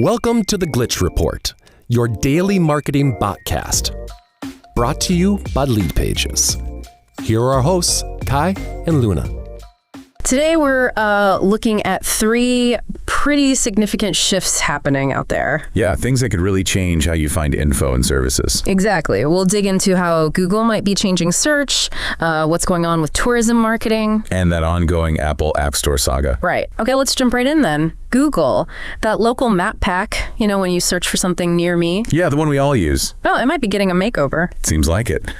Welcome to the Glitch Report, your daily marketing botcast. Brought to you by Leadpages. Here are our hosts, Kai and Luna. Today we're looking at three pretty significant shifts happening out there. Yeah, things that could really change how you find info and services. Exactly. We'll dig into how Google might be changing search, what's going on with tourism marketing. And that ongoing Apple App Store saga. Right. Okay, let's jump right in then. Google, that local map pack, when you search for something near me. Yeah, the one we all use. Oh, it might be getting a makeover. Seems like it.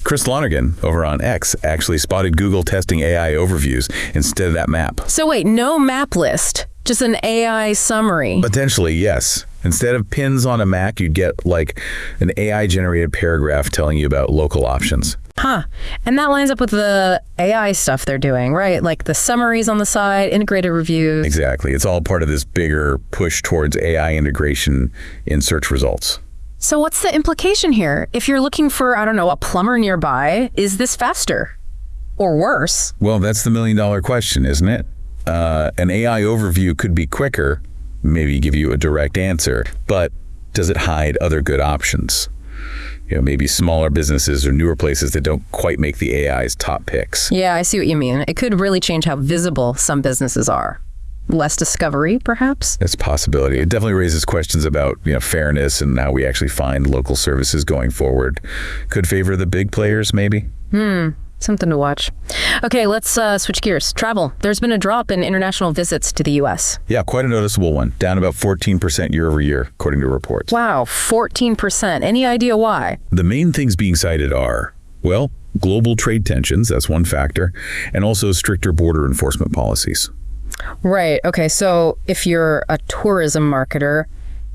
Chris Lonergan over on X actually spotted Google testing AI overviews instead of that map. So wait, no map list, just an AI summary. Potentially, yes. Instead of pins on a Mac, you'd get like an AI-generated paragraph telling you about local options. Huh. And that lines up with the AI stuff they're doing, right? Like the summaries on the side, integrated reviews. Exactly. It's all part of this bigger push towards AI integration in search results. So what's the implication here? If you're looking for, a plumber nearby, is this faster or worse? Well, that's the million-dollar question, isn't it? An AI overview could be quicker, maybe give you a direct answer, but does it hide other good options? Maybe smaller businesses or newer places that don't quite make the AI's top picks. Yeah, I see what you mean. It could really change how visible some businesses are. Less discovery, perhaps? That's a possibility. It definitely raises questions about fairness and how we actually find local services going forward. Could favor the big players, maybe? Something to watch. Okay, let's switch gears. Travel. There's been a drop in international visits to the U.S. Yeah, quite a noticeable one. Down about 14% year over year, according to reports. Wow, 14%. Any idea why? The main things being cited are, global trade tensions, that's one factor, and also stricter border enforcement policies. Right. Okay, so if you're a tourism marketer,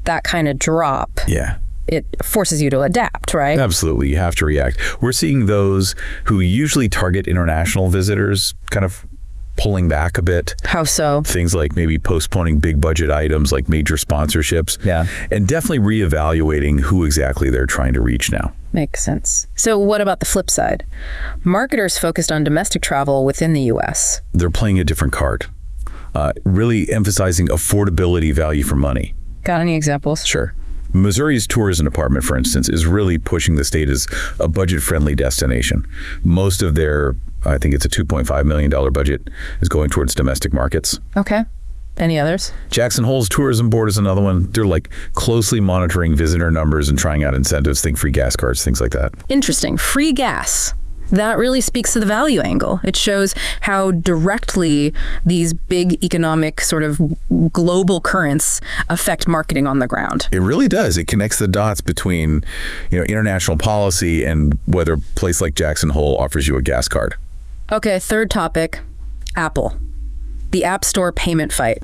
that kind of drop. Yeah. It forces you to adapt, right? Absolutely. You have to react. We're seeing those who usually target international visitors kind of pulling back a bit. How so? Things like maybe postponing big budget items like major sponsorships. Yeah. And definitely reevaluating who exactly they're trying to reach now. Makes sense. So what about the flip side? Marketers focused on domestic travel within the U.S. They're playing a different card, really emphasizing affordability value for money. Got any examples? Sure. Missouri's tourism department, for instance, is really pushing the state as a budget-friendly destination. Most of their, I think it's a $2.5 million budget, is going towards domestic markets. Okay. Any others? Jackson Hole's tourism board is another one. They're closely monitoring visitor numbers and trying out incentives, think free gas cards, things like that. Interesting. Free gas. That really speaks to the value angle. It shows how directly these big economic sort of global currents affect marketing on the ground. It really does. It connects the dots between, international policy and whether a place like Jackson Hole offers you a gas card. Okay, third topic, Apple. The App Store payment fight.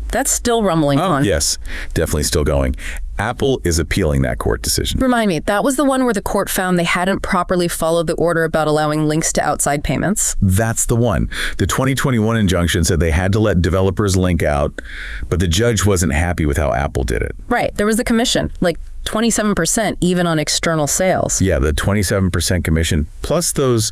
That's still rumbling on. Yes, definitely still going. Apple is appealing that court decision. Remind me, that was the one where the court found they hadn't properly followed the order about allowing links to outside payments? That's the one. The 2021 injunction said they had to let developers link out, but the judge wasn't happy with how Apple did it. Right. There was the commission, 27% even on external sales. Yeah, the 27% commission, plus those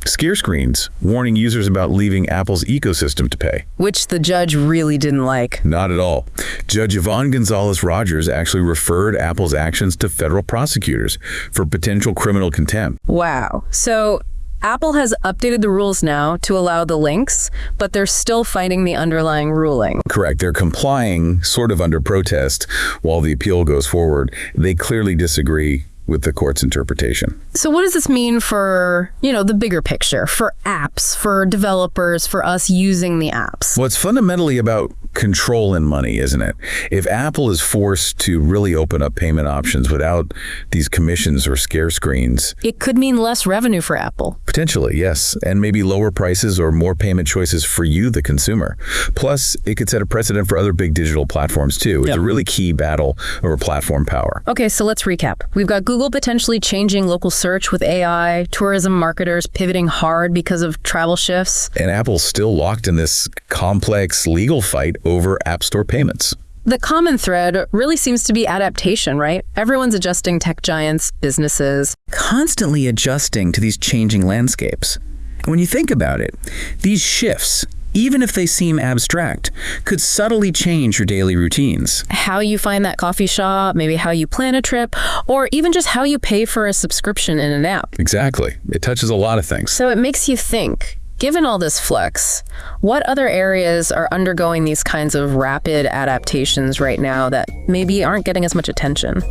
scare screens warning users about leaving Apple's ecosystem to pay. Which the judge really didn't like. Not at all. Judge Yvonne Gonzalez-Rogers actually referred Apple's actions to federal prosecutors for potential criminal contempt. Wow. So Apple has updated the rules now to allow the links, but they're still fighting the underlying ruling. Correct. They're complying sort of under protest while the appeal goes forward. They clearly disagree with the court's interpretation. So what does this mean for, the bigger picture, for apps, for developers, for us using the apps? Well, it's fundamentally about control and money, isn't it? If Apple is forced to really open up payment options without these commissions or scare screens, it could mean less revenue for Apple. Potentially, yes. And maybe lower prices or more payment choices for you, the consumer. Plus, it could set a precedent for other big digital platforms too. It's a really key battle over platform power. Okay, so let's recap. We've got Google potentially changing local search with AI, tourism marketers pivoting hard because of travel shifts. And Apple's still locked in this complex legal fight over App Store payments. The common thread really seems to be adaptation, right? Everyone's adjusting, tech giants, businesses. Constantly adjusting to these changing landscapes. When you think about it, these shifts, even if they seem abstract, could subtly change your daily routines. How you find that coffee shop, maybe how you plan a trip, or even just how you pay for a subscription in an app. Exactly. It touches a lot of things. So it makes you think, given all this flex, what other areas are undergoing these kinds of rapid adaptations right now that maybe aren't getting as much attention?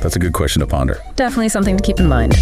That's a good question to ponder. Definitely something to keep in mind.